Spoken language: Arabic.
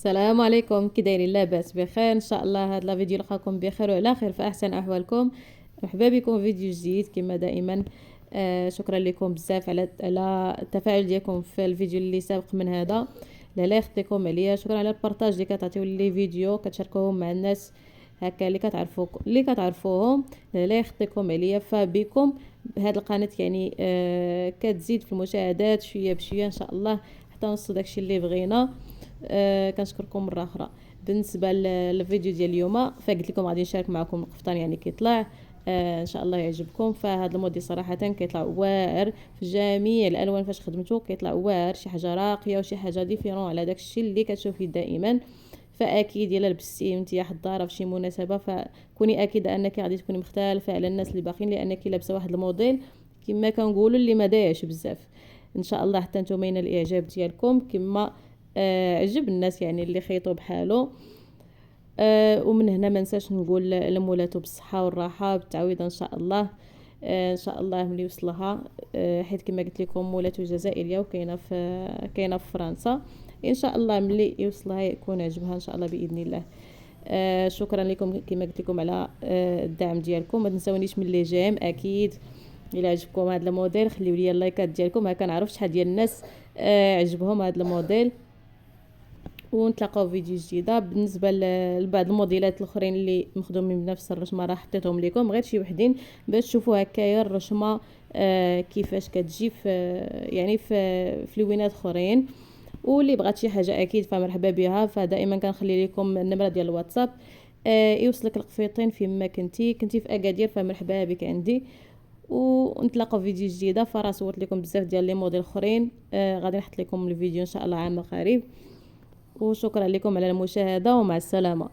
السلام عليكم، كي دايرين؟ لاباس بخير ان شاء الله. هذا الفيديو لقاكم بخير وعلى خير في احسن احوالكم. مرحبا بكم في فيديو جديد كما دائما. شكرا لكم بزاف على التفاعل ديالكم في الفيديو اللي سابق من هذا. لا يخطيكم عليا، شكرا على البارطاج اللي كتعطيو لي فيديو كتشاركوهم مع الناس هكا اللي كتعرفوهم. لا يخطيكم عليا، فبكم هذه القناه يعني كتزيد في المشاهدات شويه بشويه ان شاء الله حتى نوصلوا داكشي اللي بغينا. كنشكركم مره اخرى. بالنسبه للفيديو ديال اليوم فقلت لكم غادي نشارك معكم القفطان يعني كيطلع. ان شاء الله يعجبكم. فهاد الموديل صراحه كيطلع واعر في جميع الالوان، فاش خدمته كيطلع واعر، شي حاجه راقيه وشي حاجه ديفيرون على داكشي اللي كتشوفيه دائما. فاكيد الا لبستي وانت حضاره في شي مناسبه فكوني اكيده انك غادي تكوني مختلفه على الناس اللي باقيين، لانك لابسه واحد الموديل كما كنقولوا اللي ما دايعش بزاف. ان شاء الله حتى نتوما ينال الاعجاب ديالكم كما عجب الناس يعني اللي خيطوا بحاله. ومن هنا ما نساش نقول لمولاتو بالصحه والراحه بالتعويض ان شاء الله. ان شاء الله ملي يوصلها، حيت كما قلت لكم مولاتو جزائريه وكاينه في فرنسا. ان شاء الله ملي يوصلها يكون عجبها ان شاء الله باذن الله. شكرا لكم كما قلت لكم على الدعم ديالكم. ما تنساونيش من لي جيم اكيد. الى عجبكم هذا الموديل خليو لي اللايكات ديالكم، هكا نعرف شحال ديال الناس عجبهم هذا الموديل. ونتلاقاو في فيديو جديده. بالنسبه لبعض الموديلات الاخرين اللي مخدومين بنفس الرشمه راه حطيتهم لكم غير شي وحدين باش تشوفوا هكايا الرشمه كيفاش كتجي في يعني في لوينات اخرين. واللي بغات شي حاجه اكيد فمرحبا بها. فدائما كنخلي لكم النمره ديال الواتساب، يوصلك القفيطين فيما كنتي في اكادير فمرحبا بك عندي. ونتلاقاو في فيديو جديده. فرا صورت لكم بزاف ديال لي موديل اخرين، غادي نحط لكم الفيديو ان شاء الله عام قريب. وشكرا لكم على المشاهدة ومع السلامة.